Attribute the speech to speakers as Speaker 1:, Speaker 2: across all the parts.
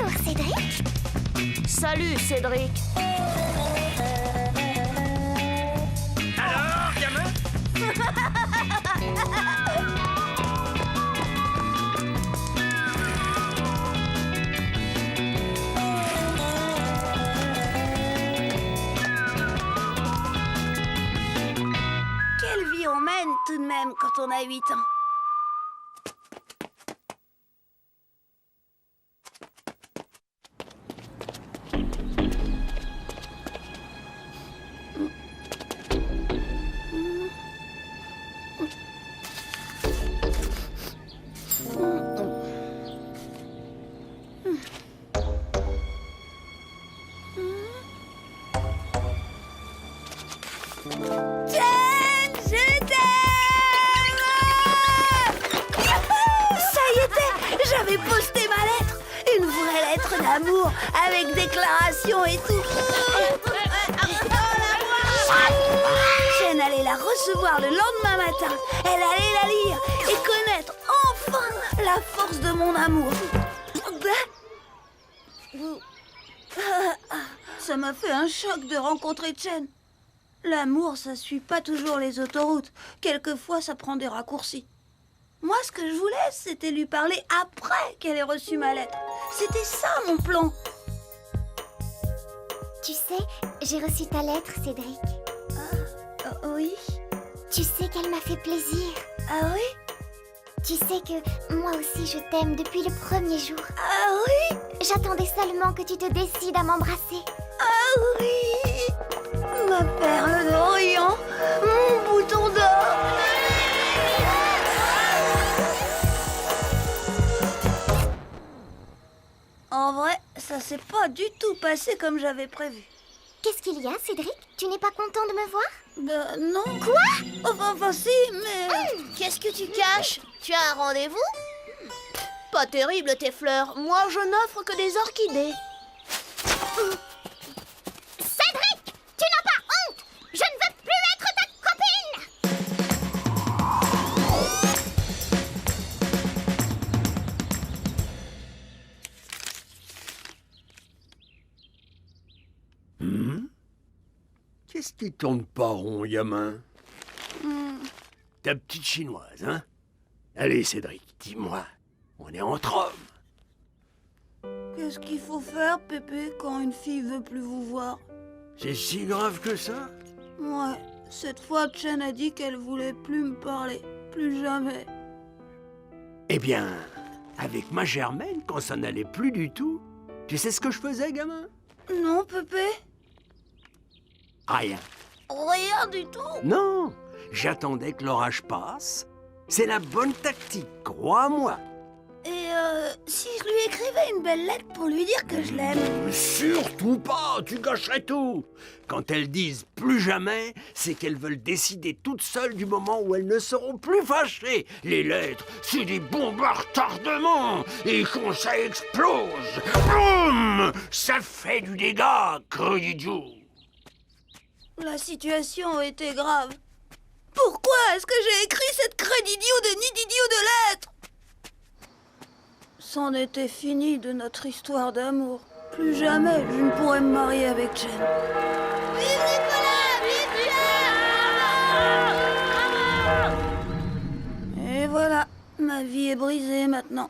Speaker 1: Bonjour, Cédric.
Speaker 2: Salut, Cédric.
Speaker 3: Alors, gamin?
Speaker 4: Quelle vie on mène tout de même quand on a 8 ans. J'avais posté ma lettre, une vraie lettre d'amour avec déclaration et tout. Jen allait la recevoir le lendemain matin. Elle allait la lire et connaître enfin la force de mon amour. Ça m'a fait un choc de rencontrer Jen. L'amour, ça suit pas toujours les autoroutes. Quelquefois, ça prend des raccourcis. Moi, ce que je voulais, c'était lui parler après qu'elle ait reçu ma lettre. C'était ça, mon plan.
Speaker 1: Tu sais, j'ai reçu ta lettre, Cédric.
Speaker 4: Oui?
Speaker 1: Tu sais qu'elle m'a fait plaisir.
Speaker 4: Ah oui?
Speaker 1: Tu sais que moi aussi je t'aime depuis le premier jour.
Speaker 4: Ah oui?
Speaker 1: J'attendais seulement que tu te décides à m'embrasser.
Speaker 4: Ah oui! Ma perle d'Orient, mon bouton d'or. En vrai, ça s'est pas du tout passé comme j'avais prévu.
Speaker 1: Qu'est-ce qu'il y a, Cédric? Tu n'es pas content de me voir?
Speaker 4: Non.
Speaker 1: Quoi?
Speaker 4: Enfin si, mais...
Speaker 2: Qu'est-ce que tu caches? Tu as un rendez-vous? Pas terrible, tes fleurs. Moi, je n'offre que des orchidées.
Speaker 1: Cédric! Tu n'as pas honte! Je ne veux plus être ta copine!
Speaker 3: Qu'est-ce qui tourne pas rond, gamin? Ta petite chinoise, hein? Allez, Cédric, dis-moi. On est entre hommes.
Speaker 4: Qu'est-ce qu'il faut faire, Pépé, quand une fille veut plus vous voir?
Speaker 3: C'est si grave que ça?
Speaker 4: Ouais, cette fois, Chen a dit qu'elle voulait plus me parler. Plus jamais.
Speaker 3: Eh bien, avec ma Germaine, quand ça n'allait plus du tout, tu sais ce que je faisais, gamin?
Speaker 4: Non, Pépé?
Speaker 3: Rien.
Speaker 4: Rien du tout.
Speaker 3: Non, j'attendais que l'orage passe. C'est la bonne tactique, crois-moi.
Speaker 4: Et si je lui écrivais une belle lettre pour lui dire que je l'aime?
Speaker 3: Surtout pas, tu gâcherais tout. Quand elles disent plus jamais, c'est qu'elles veulent décider toutes seules du moment où elles ne seront plus fâchées. Les lettres, c'est des bombes à retardement. Et quand ça explose, boum, ça fait du dégât, creux d'idiot.
Speaker 4: La situation était grave. Pourquoi est-ce que j'ai écrit cette crée d'idiot de nid d'idiot de lettres? C'en était fini de notre histoire d'amour. Plus jamais je ne pourrais me marier avec Jen. Vive Nicolas! Vive Nicolas! Et voilà, ma vie est brisée maintenant.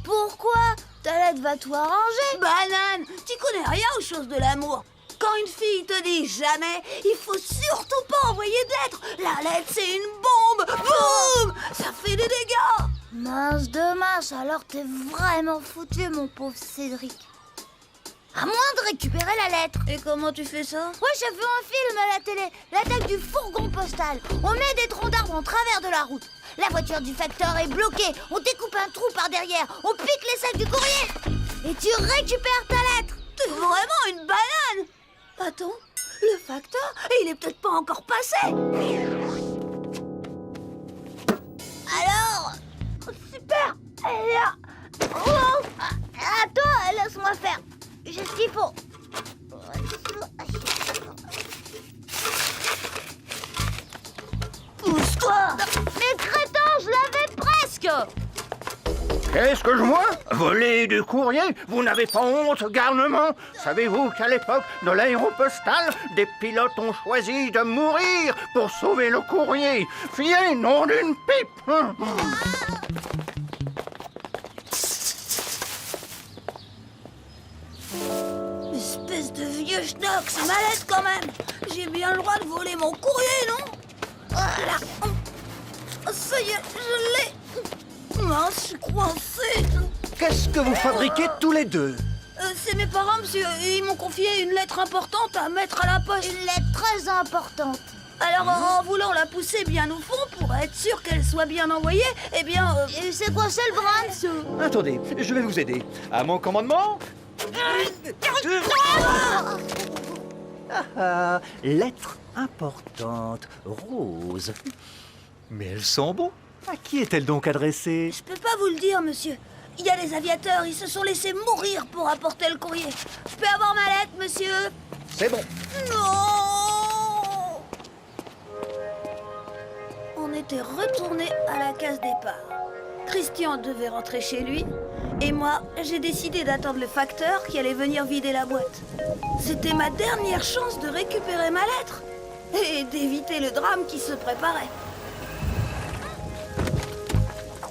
Speaker 4: Pourquoi? Ta lettre va tout arranger. Banane, tu connais rien aux choses de l'amour. Quand une fille te dit jamais, il faut surtout pas envoyer de lettres. La lettre, c'est une bombe. Boum! Ça fait des dégâts.
Speaker 1: Mince de mince, alors t'es vraiment foutu, mon pauvre Cédric. À moins de récupérer la lettre.
Speaker 4: Et comment tu fais ça?
Speaker 1: Ouais, j'ai vu un film à la télé, l'attaque du fourgon postal. On met des troncs d'arbres en travers de la route. La voiture du facteur est bloquée. On découpe un trou par derrière. On pique les sacs du courrier. Et tu récupères ta lettre.
Speaker 4: T'es vraiment une banane. Attends, le facteur, il est peut-être pas encore passé.
Speaker 1: Alors, super. Elle est là. Oh, attends, laisse-moi faire. J'ai ce qu'il faut.
Speaker 4: Pousse-toi.
Speaker 1: Mais crétin, je l'avais presque.
Speaker 5: Qu'est-ce que je vois? Voler du courrier? Vous n'avez pas honte, garnement? Savez-vous qu'à l'époque de l'aéropostale, des pilotes ont choisi de mourir pour sauver le courrier? Fiez, nom d'une pipe!
Speaker 4: Espèce de vieux schnock, c'est malade quand même. J'ai bien le droit de voler mon courrier, non? Voilà. Ça y est, je l'ai. Mince, je suis coincée.
Speaker 5: Qu'est-ce que vous fabriquez tous les deux?
Speaker 4: C'est mes parents, monsieur. Ils m'ont confié une lettre importante à mettre à la poste.
Speaker 1: Une lettre très importante.
Speaker 4: Alors, en voulant la pousser bien au fond pour être sûr qu'elle soit bien envoyée, eh bien...
Speaker 1: Et c'est quoi, c'est le brin, ça?
Speaker 6: Attendez, je vais vous aider. À mon commandement. Ah, lettre importante, rose. Mais elles sont beaux. À qui est-elle donc adressée?
Speaker 4: Je peux pas vous le dire, monsieur. Il y a des aviateurs, ils se sont laissés mourir pour apporter le courrier. Je peux avoir ma lettre, monsieur?
Speaker 6: C'est bon.
Speaker 4: Non! On était retourné à la case départ. Christian devait rentrer chez lui, et moi, j'ai décidé d'attendre le facteur qui allait venir vider la boîte. C'était ma dernière chance de récupérer ma lettre et d'éviter le drame qui se préparait.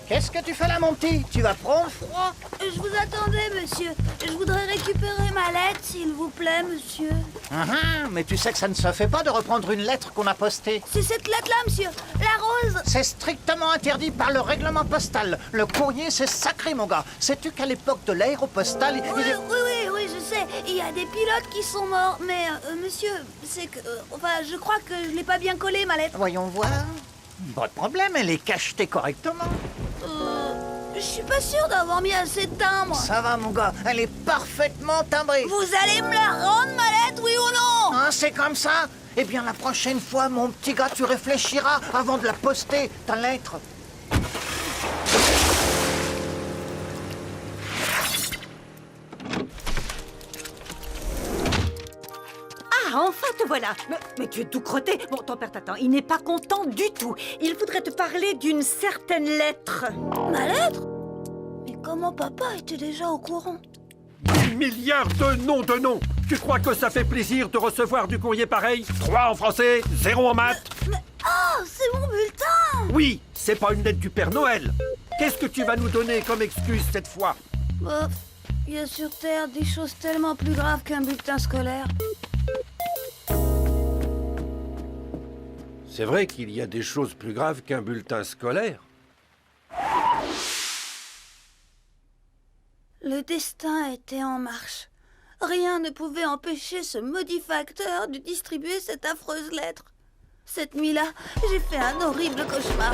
Speaker 5: Qu'est-ce que tu fais là, mon petit? Tu vas prendre froid?
Speaker 4: Je vous attendais, monsieur. Je voudrais récupérer ma lettre, s'il vous plaît, monsieur.
Speaker 5: Mais tu sais que ça ne se fait pas de reprendre une lettre qu'on a postée.
Speaker 4: C'est cette lettre-là, monsieur. La rose.
Speaker 5: C'est strictement interdit par le règlement postal. Le courrier, c'est sacré, mon gars. Sais-tu qu'à l'époque de l'aéropostale...
Speaker 4: Oui, je sais. Il y a des pilotes qui sont morts. Mais, monsieur, c'est que... je crois que je l'ai pas bien collée, ma lettre.
Speaker 5: Voyons voir. Pas de problème, elle est cachetée correctement.
Speaker 4: Je suis pas sûre d'avoir mis assez de timbre.
Speaker 5: Ça va, mon gars, elle est parfaitement timbrée.
Speaker 4: Vous allez me la rendre, ma lettre, oui ou non?
Speaker 5: Hein, c'est comme ça? Eh bien, la prochaine fois, mon petit gars, tu réfléchiras avant de la poster, ta lettre.
Speaker 7: Ah, enfin te voilà. Mais tu es tout crotté. Bon, ton père t'attend. Il n'est pas content du tout. Il voudrait te parler d'une certaine lettre.
Speaker 4: Ma lettre? Mais comment papa était déjà au courant?
Speaker 3: 10 milliards de noms. Tu crois que ça fait plaisir de recevoir du courrier pareil? 3 en français, 0 en maths.
Speaker 4: Mais c'est mon bulletin!
Speaker 3: Oui, c'est pas une lettre du Père Noël. Qu'est-ce que tu vas nous donner comme excuse cette fois?
Speaker 4: Bof, il y a sur Terre des choses tellement plus graves qu'un bulletin scolaire.
Speaker 3: C'est vrai qu'il y a des choses plus graves qu'un bulletin scolaire.
Speaker 4: Le destin était en marche. Rien ne pouvait empêcher ce maudit facteur de distribuer cette affreuse lettre. Cette nuit-là, j'ai fait un horrible cauchemar.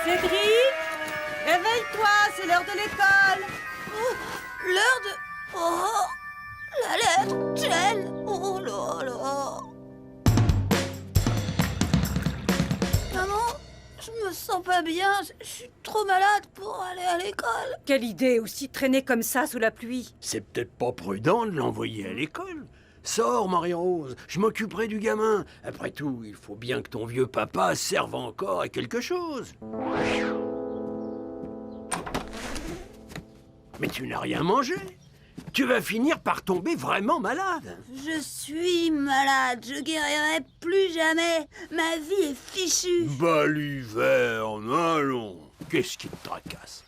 Speaker 7: Cédric, réveille-toi, c'est l'heure de l'école.
Speaker 4: L'heure de... Oh, la lettre, Jen. Oh là là. Maman, je me sens pas bien. Je suis trop malade pour aller à l'école.
Speaker 7: Quelle idée, aussi traîner comme ça sous la pluie.
Speaker 3: C'est peut-être pas prudent de l'envoyer à l'école. Sors, Marie-Rose, je m'occuperai du gamin. Après tout, il faut bien que ton vieux papa serve encore à quelque chose. Mais tu n'as rien mangé. Tu vas finir par tomber vraiment malade.
Speaker 4: Je suis malade. Je guérirai plus jamais. Ma vie est fichue.
Speaker 3: Baliverne, allons. Qu'est-ce qui te tracasse?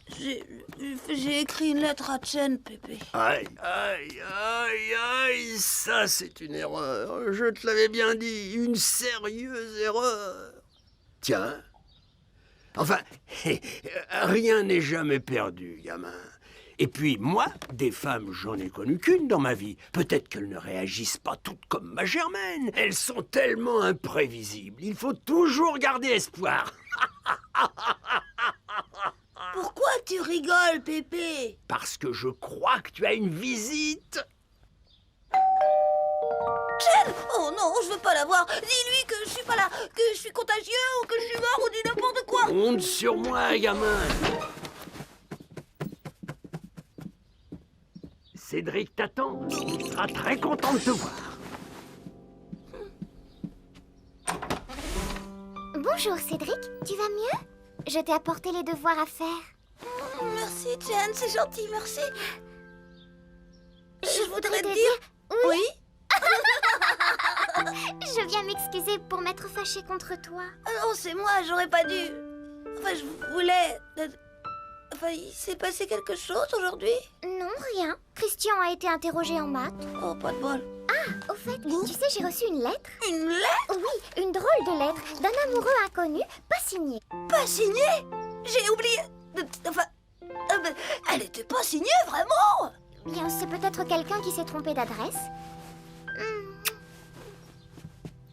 Speaker 4: J'ai écrit une lettre à Chen, Pépé.
Speaker 3: Aïe, aïe, aïe, aïe, ça c'est une erreur. Je te l'avais bien dit, une sérieuse erreur. Tiens. Enfin, rien n'est jamais perdu, gamin. Et puis moi, des femmes, j'en ai connu qu'une dans ma vie. Peut-être qu'elles ne réagissent pas toutes comme ma Germaine. Elles sont tellement imprévisibles. Il faut toujours garder espoir.
Speaker 4: Pourquoi tu rigoles, Pépé?
Speaker 3: Parce que je crois que tu as une visite.
Speaker 4: Chen! Oh non, je veux pas la voir. Dis-lui que je suis pas là, que je suis contagieux ou que je suis mort ou dis n'importe quoi.
Speaker 3: Honte sur moi, gamin. Cédric t'attend. Il sera très content de te voir.
Speaker 1: Bonjour Cédric, tu vas mieux? Je t'ai apporté les devoirs à faire.
Speaker 4: Merci, Chen, c'est gentil, merci. Je voudrais te
Speaker 1: t'aider.
Speaker 4: dire...
Speaker 1: Oui? Je viens m'excuser pour m'être fâchée contre toi.
Speaker 4: Ah non, c'est moi, j'aurais pas dû... Enfin, je voulais... Enfin, il s'est passé quelque chose aujourd'hui?
Speaker 1: Non, rien. Christian a été interrogé en maths.
Speaker 4: Oh, pas de bol.
Speaker 1: Au fait, tu sais, j'ai reçu une lettre.
Speaker 4: Une lettre?
Speaker 1: Oui, une drôle de lettre d'un amoureux inconnu, pas signée.
Speaker 4: Pas signée? J'ai oublié... Enfin... Elle était pas signée, vraiment?
Speaker 1: Bien, c'est peut-être quelqu'un qui s'est trompé d'adresse.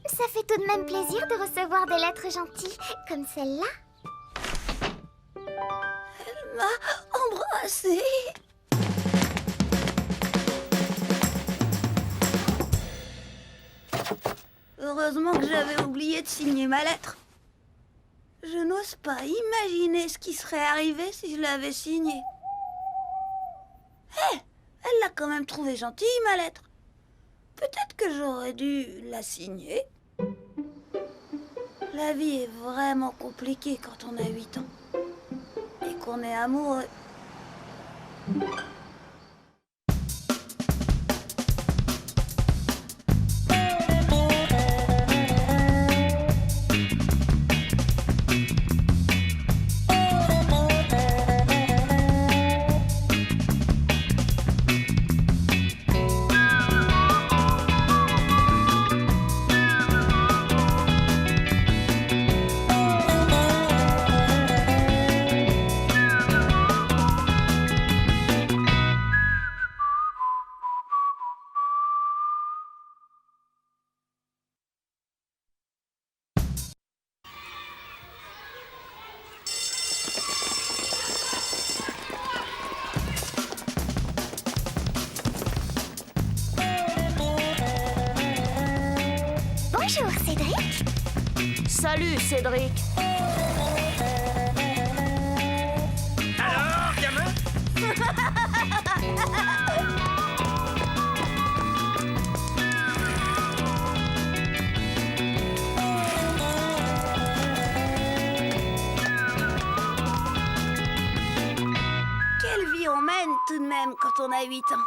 Speaker 1: Ça fait tout de même plaisir de recevoir des lettres gentilles comme celle-là.
Speaker 4: Elle m'a embrassée. Heureusement que j'avais oublié de signer ma lettre. Je n'ose pas imaginer ce qui serait arrivé si je l'avais signée. Hé, elle l'a quand même trouvée gentille, ma lettre. Peut-être que j'aurais dû la signer. La vie est vraiment compliquée quand on a 8 ans. Et qu'on est amoureux.
Speaker 1: Bonjour Cédric.
Speaker 2: Salut, Cédric.
Speaker 5: Alors, gamin?
Speaker 4: Quelle vie on mène tout de même quand on a 8 ans.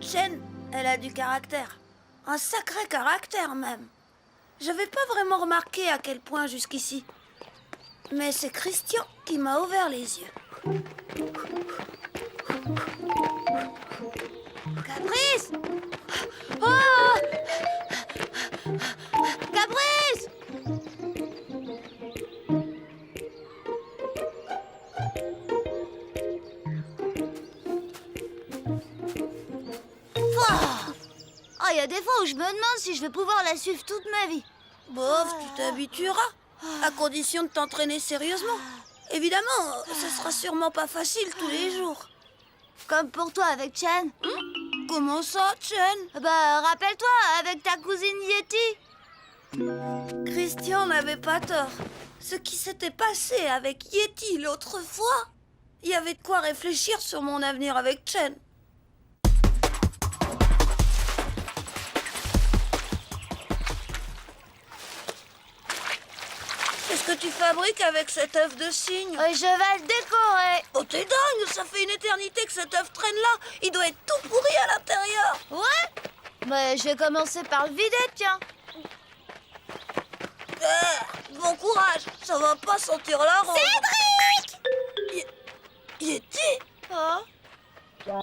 Speaker 4: Chen, elle a du caractère. Un sacré caractère même. J'avais pas vraiment remarqué à quel point jusqu'ici. Mais c'est Christian qui m'a ouvert les yeux. Caprice! Oh! Caprice!
Speaker 1: Il y a des fois où je me demande si je vais pouvoir la suivre toute ma vie.
Speaker 4: Bof, tu t'habitueras, à condition de t'entraîner sérieusement. Évidemment, ce sera sûrement pas facile tous les jours.
Speaker 1: Comme pour toi avec Chen.
Speaker 4: Comment ça, Chen?
Speaker 1: Bah, rappelle-toi, avec ta cousine Yeti.
Speaker 4: Christian n'avait pas tort. Ce qui s'était passé avec Yeti l'autre fois, il y avait de quoi réfléchir sur mon avenir avec Chen. Qu'est-ce que tu fabriques avec cet œuf de cygne?
Speaker 1: Je vais le décorer.
Speaker 4: Oh, t'es dingue, ça fait une éternité que cet œuf traîne là. Il doit être tout pourri à l'intérieur.
Speaker 1: Ouais? Mais je vais commencer par le vider, tiens.
Speaker 4: Bon courage, ça va pas sentir la rose.
Speaker 2: Cédric!
Speaker 4: Yeti,
Speaker 1: Oh.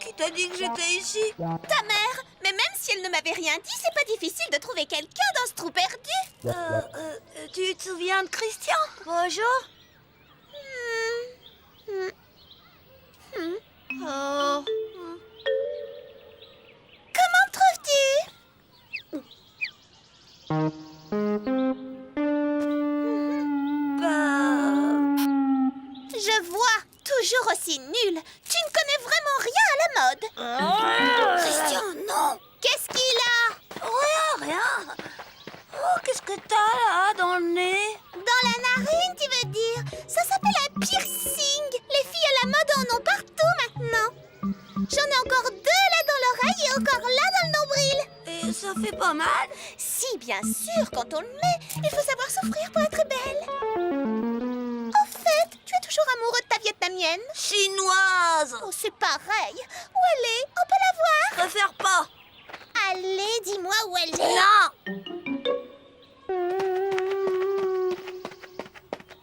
Speaker 4: qui t'a dit que j'étais ici?
Speaker 2: Ta mère. Mais même si elle ne m'avait rien dit, c'est pas difficile de trouver quelqu'un dans ce trou perdu.
Speaker 4: Tu te souviens de Christian?
Speaker 1: Bonjour. Oh.
Speaker 2: Comment te trouves-tu? Je vois, toujours aussi nul. Tu ne connais vraiment rien à la mode.
Speaker 4: Christian, non.
Speaker 2: Qu'est-ce qu'il a?
Speaker 4: Rien. Oh, qu'est-ce que t'as là dans le nez?
Speaker 2: Dans la narine, tu veux dire? Ça s'appelle un piercing. Les filles à la mode en ont partout maintenant. J'en ai encore 2 là dans l'oreille et encore là dans le nombril.
Speaker 4: Et ça fait pas mal?
Speaker 2: Si, bien sûr, quand on le met, il faut savoir souffrir pour être belle. Au fait, tu es toujours amoureux de ta vietnamienne?
Speaker 4: Chinoise.
Speaker 2: Oh, c'est pareil. Où elle est? On peut la voir?
Speaker 4: Je préfère pas.
Speaker 2: Allez, dis-moi où elle est.
Speaker 4: Non.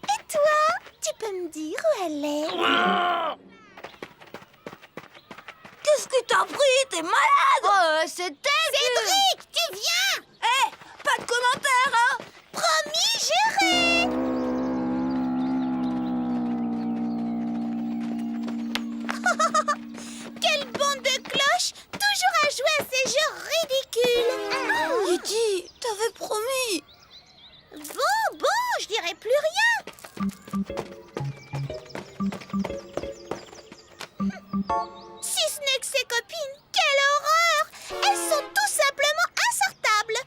Speaker 2: Et toi, tu peux me dire où elle est?
Speaker 4: Qu'est-ce que t'as pris? T'es malade?
Speaker 1: Oh, c'est elle.
Speaker 2: Cédric, tu viens?
Speaker 4: Hé, pas de commentaires, hein?
Speaker 2: Promis, juré. Quelle bande de cloches! Toujours à jouer à ces jeux ridicules.
Speaker 4: Yeti, t'avais promis.
Speaker 2: Bon, je dirai plus rien. Si ce n'est que ses copines, quelle horreur! Elles sont tout simplement insortables.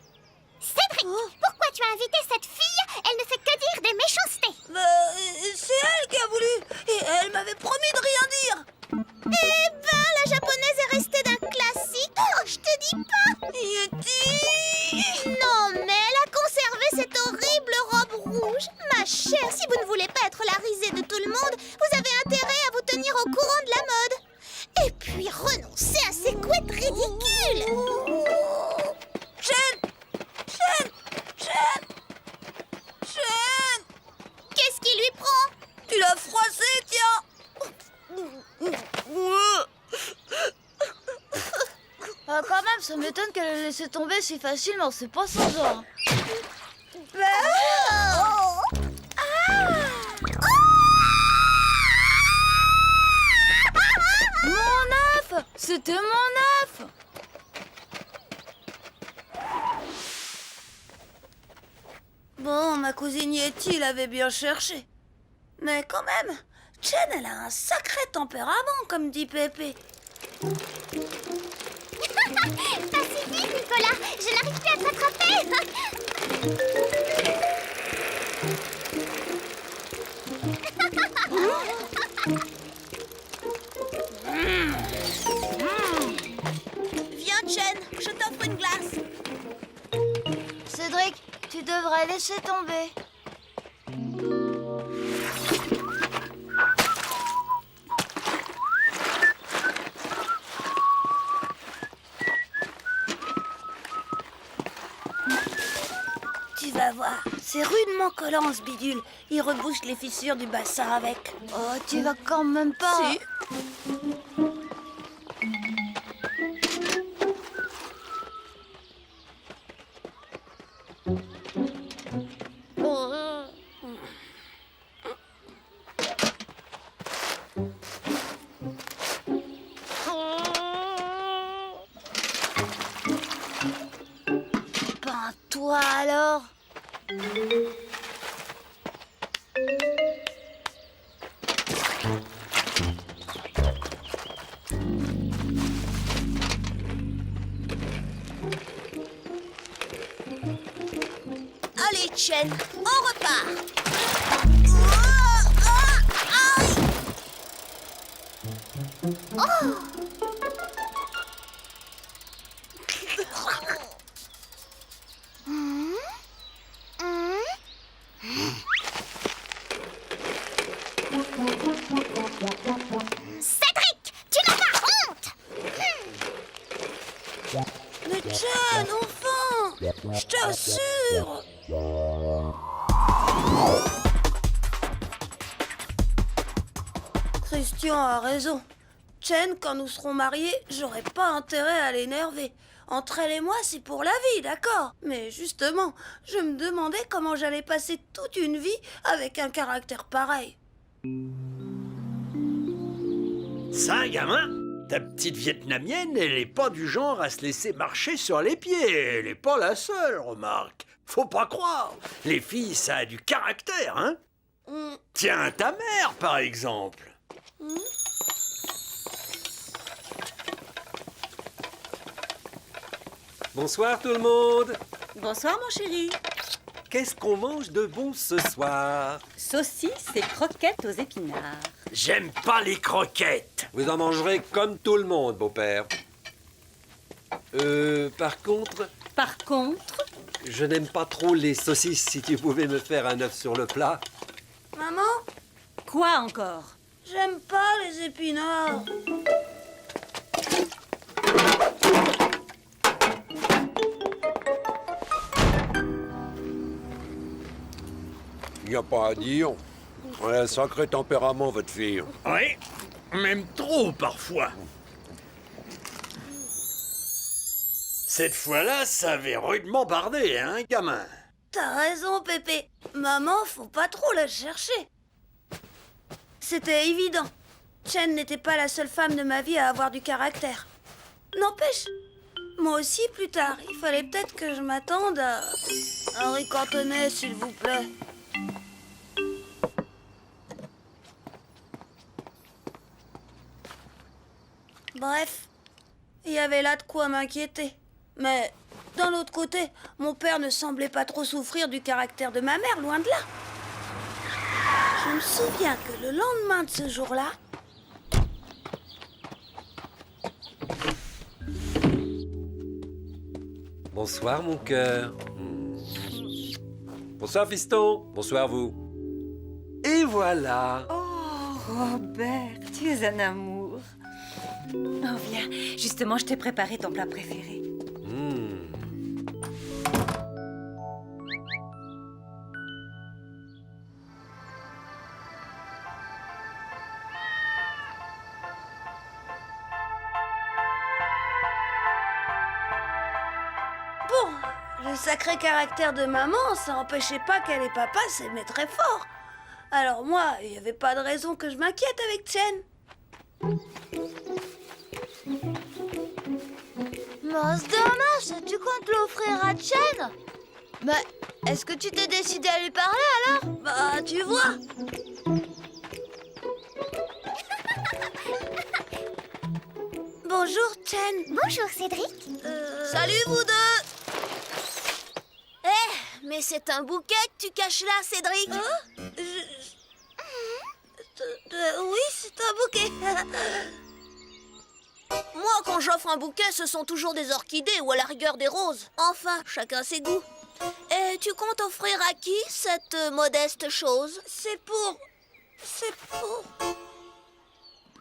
Speaker 2: Cédric, pourquoi tu as invité cette fille? Elle ne fait que dire des méchancetés.
Speaker 4: C'est elle qui a voulu. Et elle m'avait promis de rien dire.
Speaker 2: Eh ben, la japonaise est restée d'un classique. Oh, je te dis pas.
Speaker 4: Yeti.
Speaker 2: Non, mais elle a conservé cette horrible robe rouge. Ma chère, si vous ne voulez pas être la risée de tout le monde, vous avez intérêt à vous tenir au courant de la mode. Et puis renoncer à ces couettes ridicules.
Speaker 4: Chen.
Speaker 2: Qu'est-ce qui lui prend?
Speaker 4: Tu l'as froissé, tiens.
Speaker 1: Ah, quand même, ça m'étonne qu'elle ait laissé tomber si facilement. C'est pas son genre. Mon œuf! C'était mon œuf!
Speaker 4: Bon, ma cousine Yeti l'avait bien cherché. Mais quand même, Chen, elle a un sacré tempérament, comme dit Pépé.
Speaker 2: Ça suffit, Nicolas. Je n'arrive plus à te rattraper.
Speaker 4: Viens, Chen, je t'offre une glace.
Speaker 1: Cédric, tu devrais laisser tomber.
Speaker 4: Tu vas voir, c'est rudement collant ce bidule. Il rebouche les fissures du bassin avec.
Speaker 1: Oh, tu vas quand même pas.
Speaker 4: Si.
Speaker 1: Ben, toi alors.
Speaker 2: Allez, Chen, on repart. Cédric, tu n'as pas honte?
Speaker 4: Mais Chen, enfin! Je t'assure! Christian a raison. Chen, quand nous serons mariés, j'aurai pas intérêt à l'énerver. Entre elle et moi, c'est pour la vie, d'accord? Mais justement, je me demandais comment j'allais passer toute une vie avec un caractère pareil.
Speaker 3: Ça, gamin, ta petite vietnamienne, elle est pas du genre à se laisser marcher sur les pieds. Elle est pas la seule, remarque. Faut pas croire. Les filles, ça a du caractère, hein? Tiens, ta mère, par exemple.
Speaker 8: Bonsoir tout le monde.
Speaker 7: Bonsoir, mon chéri.
Speaker 8: Qu'est-ce qu'on mange de bon ce soir?
Speaker 7: Saucisses et croquettes aux épinards.
Speaker 3: J'aime pas les croquettes.
Speaker 8: Vous en mangerez comme tout le monde, beau-père. Par contre, je n'aime pas trop les saucisses. Si tu pouvais me faire un œuf sur le plat.
Speaker 4: Maman,
Speaker 7: Quoi encore?
Speaker 4: j'aime pas les épinards.
Speaker 9: Il n'y a pas à dire. Elle a un sacré tempérament, votre fille.
Speaker 3: Oui, même trop parfois. Cette fois-là, ça avait rudement bardé, hein, gamin?
Speaker 4: T'as raison, Pépé. Maman, faut pas trop la chercher. C'était évident. Chen n'était pas la seule femme de ma vie à avoir du caractère. N'empêche, moi aussi, plus tard, il fallait peut-être que je m'attende à... un riz cantonais, s'il vous plaît. Bref, il y avait là de quoi m'inquiéter. Mais d'un autre côté, mon père ne semblait pas trop souffrir du caractère de ma mère, loin de là. Je me souviens que le lendemain de ce jour-là,
Speaker 8: Bonsoir mon cœur. Bonsoir fiston. Bonsoir vous. Et voilà.
Speaker 7: Oh, Robert, tu es un amour. Oh, viens. Justement, je t'ai préparé ton plat préféré.
Speaker 4: bon, le sacré caractère de maman, ça empêchait pas qu'elle et papa s'aimaient très fort. Alors moi, il n'y avait pas de raison que je m'inquiète avec Chen.
Speaker 1: Mince dommage, tu comptes l'offrir à Chen? Mais est-ce que tu t'es décidé à lui parler alors?
Speaker 4: Bah, tu vois. Bonjour, Chen.
Speaker 2: Bonjour, Cédric.
Speaker 4: Salut, vous deux.
Speaker 2: Mais c'est un bouquet que tu caches là, Cédric.
Speaker 4: Oui, c'est un bouquet.
Speaker 2: Moi, quand j'offre un bouquet, ce sont toujours des orchidées ou à la rigueur des roses. Enfin, chacun ses goûts. Et tu comptes offrir à qui cette modeste chose?
Speaker 4: C'est pour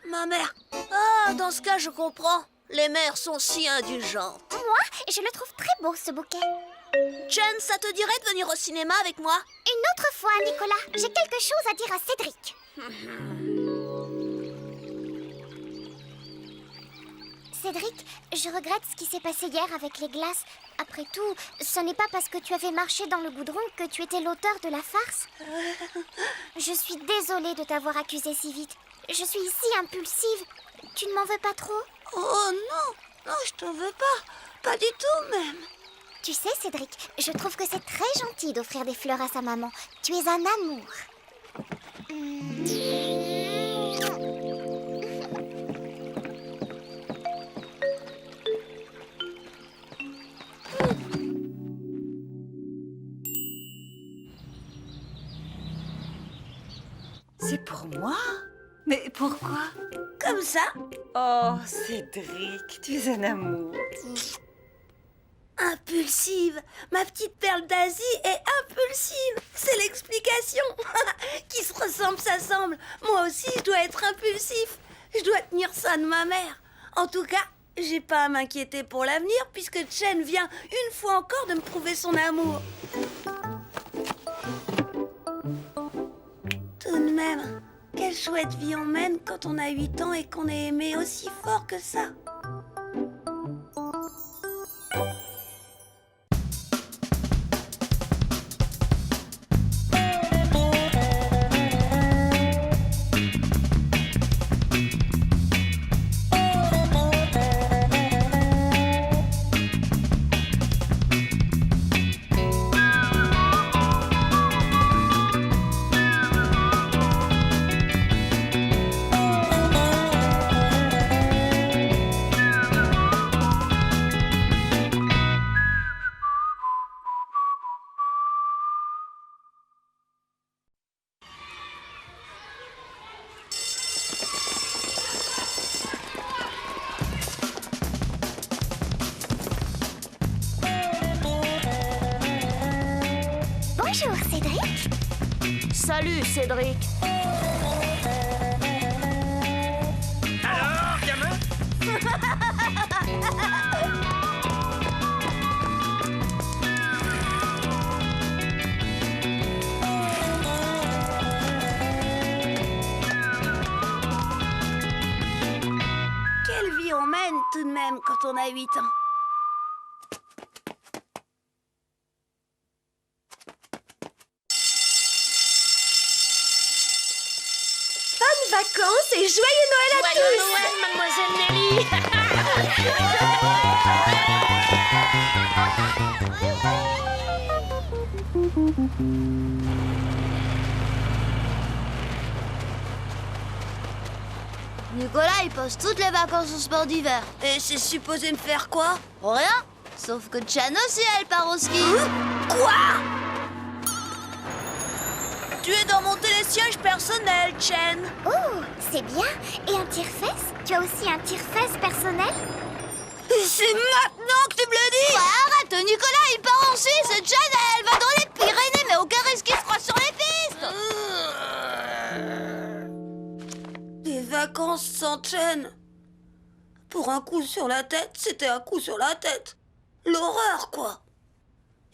Speaker 4: ma mère.
Speaker 2: Ah, dans ce cas, je comprends. Les mères sont si indulgentes.
Speaker 10: Moi, je le trouve très beau, ce bouquet.
Speaker 2: Jen, ça te dirait de venir au cinéma avec moi?
Speaker 10: Une autre fois, Nicolas, j'ai quelque chose à dire à Cédric. Cédric, je regrette ce qui s'est passé hier avec les glaces. Après tout, ce n'est pas parce que tu avais marché dans le goudron que tu étais l'auteur de la farce. Je suis désolée de t'avoir accusé si vite. Je suis si impulsive. Tu ne m'en veux pas trop?
Speaker 4: Oh non, non, je t'en veux pas. Pas du tout même.
Speaker 10: Tu sais, Cédric, je trouve que c'est très gentil d'offrir des fleurs à sa maman. Tu es un amour.
Speaker 7: C'est pour moi? Mais pourquoi?
Speaker 4: Comme ça.
Speaker 7: Oh, Cédric, tu es un amour.
Speaker 4: Impulsive. Ma petite perle d'Asie est impulsive. C'est l'explication. Qui se ressemble s'assemble. Moi aussi, je dois être impulsif. Je dois tenir ça de ma mère. En tout cas, j'ai pas à m'inquiéter pour l'avenir puisque Chen vient une fois encore de me prouver son amour. Tout de même, quelle chouette vie on mène quand on a 8 ans et qu'on est aimé aussi fort que ça.
Speaker 10: Bonjour, Cédric.
Speaker 1: Salut, Cédric.
Speaker 5: Alors, gamin?
Speaker 4: Quelle vie on mène tout de même quand on a 8 ans.
Speaker 2: Bonnes vacances et joyeux Noël à tous!
Speaker 1: Noël, mademoiselle Nelly. Nicolas, il passe toutes les vacances au sport d'hiver.
Speaker 4: Et c'est supposé me faire quoi?
Speaker 1: Rien. Sauf que Chan aussi, elle part au ski.
Speaker 4: Quoi? Tu es dans mon télésiège personnel, Chen.
Speaker 10: Oh, c'est bien. Et un tire-fesse? Tu as aussi un tire-fesse personnel?
Speaker 4: C'est maintenant que tu me le dis?
Speaker 1: Arrête, Nicolas, il part en Suisse. Chan, elle va dans les Pyrénées, mais aucun risque qu'il se croise sur les pistes.
Speaker 4: Des vacances sans Chen. Pour un coup sur la tête, c'était un coup sur la tête. L'horreur, quoi.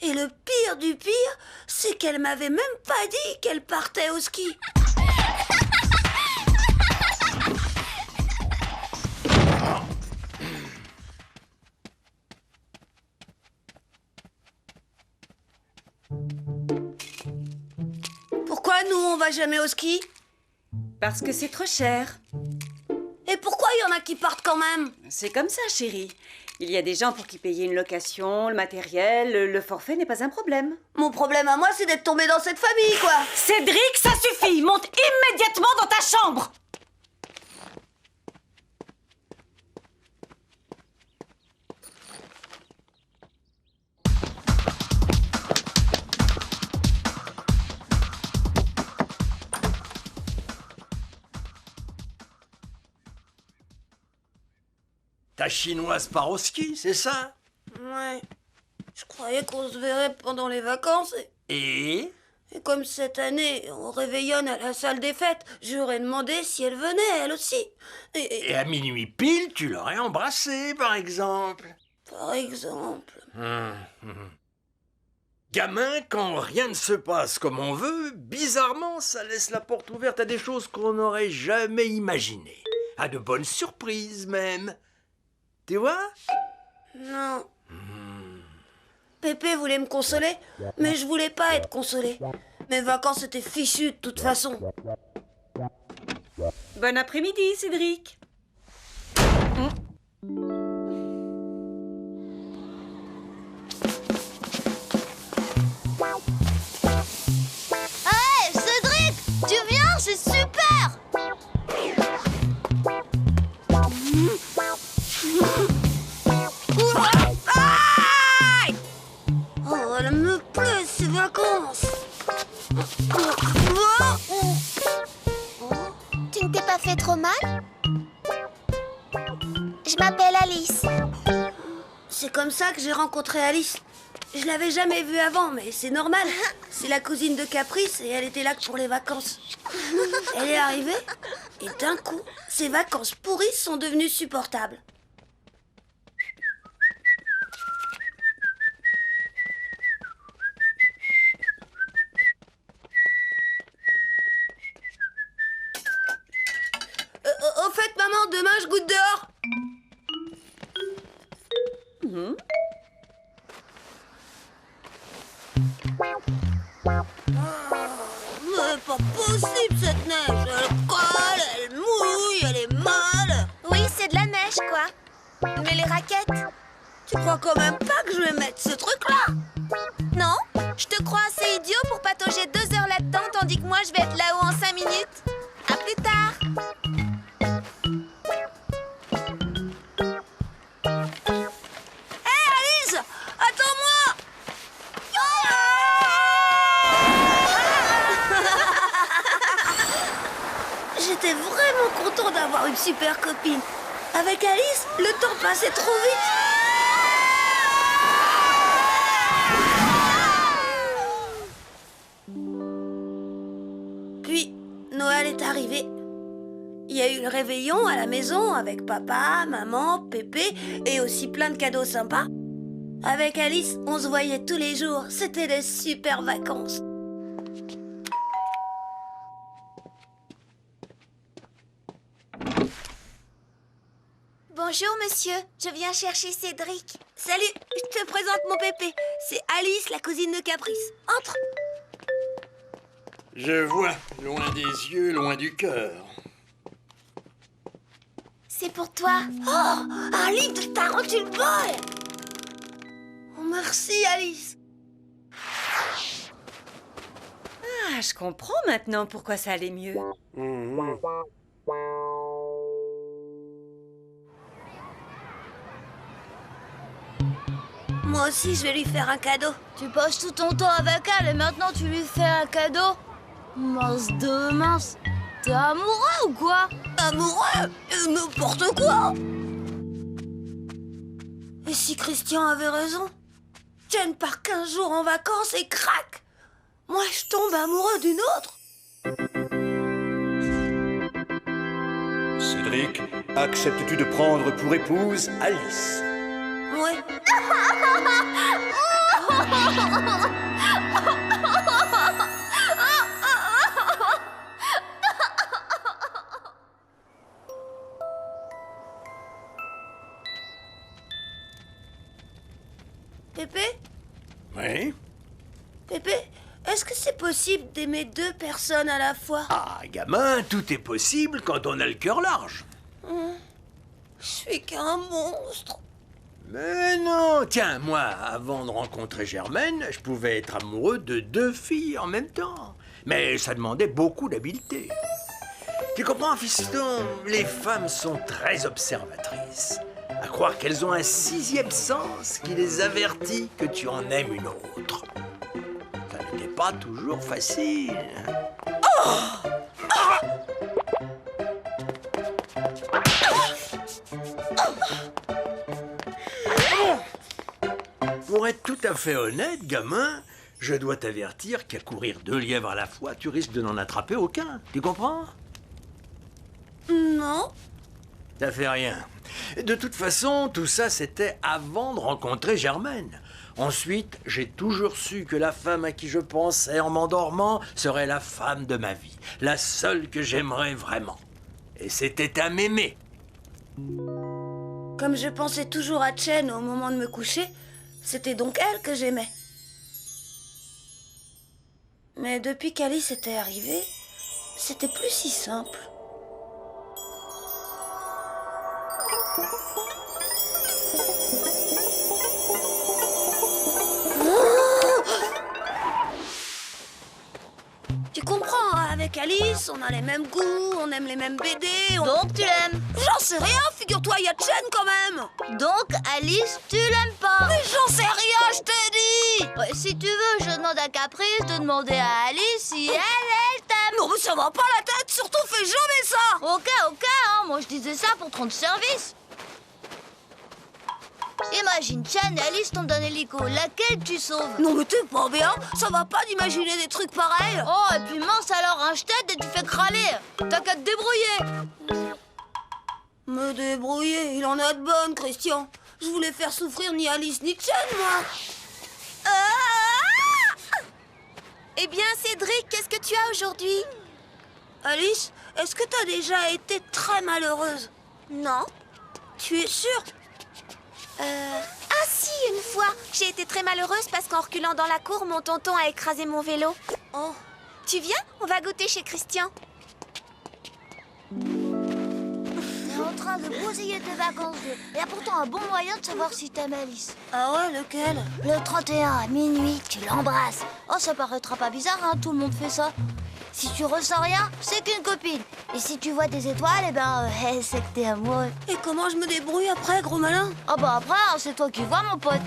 Speaker 4: Et le pire du pire, c'est qu'elle m'avait même pas dit qu'elle partait au ski. Pourquoi nous, on va jamais au ski?
Speaker 7: Parce que c'est trop cher.
Speaker 4: Et pourquoi il y en a qui partent quand même?
Speaker 7: C'est comme ça, chérie. Il y a des gens pour qui payer une location, le matériel, le forfait n'est pas un problème.
Speaker 4: Mon problème à moi, c'est d'être tombé dans cette famille, quoi.
Speaker 7: Cédric, ça suffit! Monte immédiatement dans ta chambre!
Speaker 3: Ta chinoise part au ski, c'est ça?
Speaker 4: Ouais. Je croyais qu'on se verrait pendant les vacances
Speaker 3: Et
Speaker 4: et comme cette année, on réveillonne à la salle des fêtes, j'aurais demandé si elle venait, elle aussi.
Speaker 3: Et à minuit pile, tu l'aurais embrassée, par exemple.
Speaker 4: Par exemple...
Speaker 3: Gamin, quand rien ne se passe comme on veut, bizarrement, ça laisse la porte ouverte à des choses qu'on n'aurait jamais imaginées. À de bonnes surprises, même. Tu vois?
Speaker 4: Non. Pépé voulait me consoler, mais je voulais pas être consolée. Mes vacances étaient fichues de toute façon.
Speaker 7: Bon après-midi, Cédric.
Speaker 1: Hey, Cédric, tu viens, c'est super.
Speaker 4: Oh, elle me plaît, ces vacances.
Speaker 10: Tu ne t'es pas fait trop mal? Je m'appelle Alice.
Speaker 4: C'est comme ça que j'ai rencontré Alice. Je l'avais jamais vue avant, mais c'est normal. C'est la cousine de Caprice et elle était là que pour les vacances. Elle est arrivée et d'un coup, ces vacances pourries sont devenues supportables. Au fait, maman, demain je goûte dehors. Mais pas possible cette neige. Elle colle, elle mouille, elle est molle.
Speaker 2: Oui, c'est de la neige, quoi. Mais les raquettes?
Speaker 4: Tu crois quand même pas que je vais mettre ce truc-là?
Speaker 2: Non, je te crois assez idiot pour patauger 2 heures là-dedans, tandis que moi, je vais être là-haut en 5 minutes. À plus tard.
Speaker 4: Hé, Alice, attends-moi. J'étais vraiment content d'avoir une super copine. Avec Alice, le temps passait trop vite. Puis, Noël est arrivé. Il y a eu le réveillon à la maison avec papa, maman, Pépé et aussi plein de cadeaux sympas. Avec Alice, on se voyait tous les jours. C'était des super vacances.
Speaker 2: Bonjour, monsieur. Je viens chercher Cédric.
Speaker 4: Salut, je te présente mon Pépé. C'est Alice, la cousine de Caprice. Entre.
Speaker 9: Je vois, loin des yeux, loin du cœur.
Speaker 2: C'est pour toi.
Speaker 4: Oh, un livre de Tarantule Boy. Oh, merci, Alice.
Speaker 7: Ah, je comprends maintenant pourquoi ça allait mieux.
Speaker 4: Moi aussi, je vais lui faire un cadeau.
Speaker 1: Tu passes tout ton temps avec elle et maintenant tu lui fais un cadeau? Mince de mince. T'es amoureux ou quoi?
Speaker 4: Amoureux? N'importe quoi. Et si Christian avait raison? Jen part 15 jours en vacances et crac! Moi, je tombe amoureux d'une autre.
Speaker 6: Cédric, acceptes-tu de prendre pour épouse Alice?
Speaker 4: Ouais. Pépé?
Speaker 3: Oui?
Speaker 4: Pépé, est-ce que c'est possible d'aimer 2 personnes à la fois?
Speaker 3: Ah, gamin, tout est possible quand on a le cœur large.
Speaker 4: Je suis qu'un monstre.
Speaker 3: Mais non, tiens, moi, avant de rencontrer Germaine, je pouvais être amoureux de 2 filles en même temps. Mais ça demandait beaucoup d'habileté. Tu comprends, fiston, les femmes sont très observatrices. À croire qu'elles ont un 6e sens qui les avertit que tu en aimes une autre. Ça n'était pas toujours facile. Pour être tout à fait honnête, gamin, je dois t'avertir qu'à courir 2 lièvres à la fois, tu risques de n'en attraper aucun. Tu comprends?
Speaker 4: Non.
Speaker 3: Ça fait rien. De toute façon, tout ça, c'était avant de rencontrer Germaine. Ensuite, j'ai toujours su que la femme à qui je pensais en m'endormant serait la femme de ma vie. La seule que j'aimerais vraiment. Et c'était à m'aimer.
Speaker 4: Comme je pensais toujours à Chen au moment de me coucher, c'était donc elle que j'aimais. Mais depuis qu'Alice était arrivée, c'était plus si simple. Tu comprends, avec Alice, on a les mêmes goûts, on aime les mêmes BD,
Speaker 1: Donc tu l'aimes.
Speaker 4: J'en sais rien, figure-toi, il y a Chen quand même.
Speaker 1: Donc Alice, tu l'aimes pas.
Speaker 4: Mais j'en sais rien, je t'ai dit.
Speaker 1: Ouais, si tu veux, je demande à Caprice de demander à Alice si elle t'aime.
Speaker 4: Non mais ça va pas la tête, surtout fais jamais ça.
Speaker 1: Ok, hein, moi je disais ça pour te rendre service. Imagine, Chen et Alice tombent d'un hélico. Laquelle tu sauves?
Speaker 4: Non mais t'es pas bien, ça va pas d'imaginer des trucs pareils.
Speaker 1: Oh, et puis mince alors, un je-t'aide et tu fais craler. T'as qu'à te débrouiller.
Speaker 4: Me débrouiller, il en a de bonnes, Christian. Je voulais faire souffrir ni Alice ni Chen, moi.
Speaker 2: Eh bien, Cédric, qu'est-ce que tu as aujourd'hui?
Speaker 4: Alice, est-ce que t'as déjà été très malheureuse?
Speaker 2: Non.
Speaker 4: Tu es sûre?
Speaker 2: Ah si, une fois, j'ai été très malheureuse parce qu'en reculant dans la cour, mon tonton a écrasé mon vélo.
Speaker 4: Oh.
Speaker 2: Tu viens? On va goûter chez Christian.
Speaker 1: T'es en train de bousiller tes vacances. Il y a pourtant un bon moyen de savoir si t'aimes Alice.
Speaker 4: Ah ouais, lequel?
Speaker 1: Le 31 à minuit, tu l'embrasses. Oh, ça paraîtra pas bizarre, hein, tout le monde fait ça. Si tu ressens rien, c'est qu'une copine. Et si tu vois des étoiles, eh ben, c'est que t'es amoureux.
Speaker 4: Et comment je me débrouille après, gros malin?
Speaker 1: Ah bah après, hein, c'est toi qui vois, mon pote.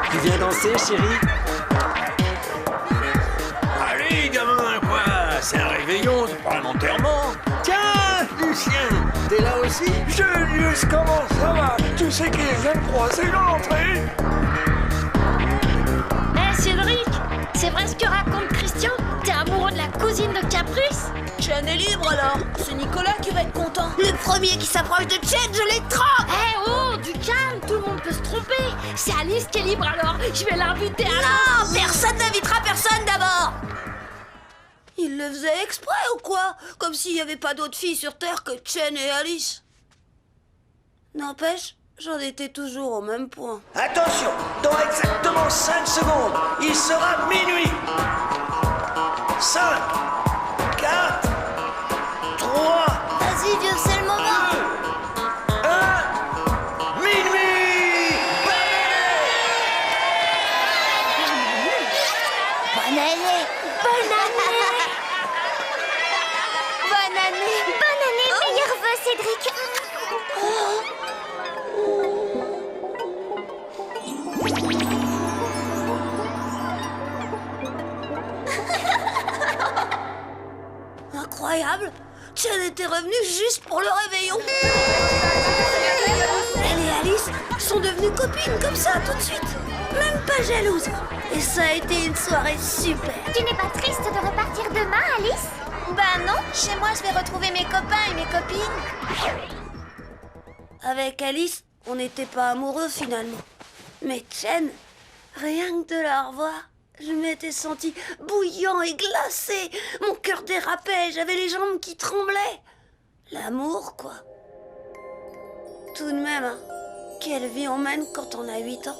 Speaker 8: Tu viens danser, chérie?
Speaker 3: Allez, gamin, quoi? C'est un réveillon, c'est pas un enterrement. Tiens, Lucien, t'es là aussi?
Speaker 5: Julius, comment ça va? Tu sais qui vient de croiser dans l'entrée?
Speaker 10: Hé Cédric, c'est vrai ce que raconte Christian? T'es amoureux de la cousine de Caprice?
Speaker 4: Chen est libre alors. C'est Nicolas qui va être content. Le premier qui s'approche de Chen, je l'étrangle.
Speaker 10: Eh oh, du calme, tout le monde peut se tromper. C'est Alice qui est libre alors, je vais l'inviter à
Speaker 4: Non, personne n'invitera personne d'abord. Il le faisait exprès ou quoi? Comme s'il n'y avait pas d'autres filles sur Terre que Chen et Alice. N'empêche, j'en étais toujours au même point.
Speaker 5: Attention, dans exactement 5 secondes, il sera minuit. 5, 4, 3,
Speaker 1: Vas-y, vieux, c'est le moment.
Speaker 5: 1, minuit!
Speaker 1: Bonne année.
Speaker 2: Bonne année, meilleurs vœux, Cédric.
Speaker 4: Incroyable! Chen était revenue juste pour le réveillon. Elle et Alice sont devenues copines comme ça tout de suite. Même pas jalouses. Et ça a été une soirée super.
Speaker 10: Tu n'es pas triste de repartir demain, Alice?
Speaker 2: Bah non, chez moi je vais retrouver mes copains et mes copines.
Speaker 4: Avec Alice, on n'était pas amoureux finalement. Mais Chen, rien que de la revoir, je m'étais sentie bouillant et glacé. Mon cœur dérapait, j'avais les jambes qui tremblaient. L'amour, quoi. Tout de même, hein, quelle vie on mène quand on a 8 ans.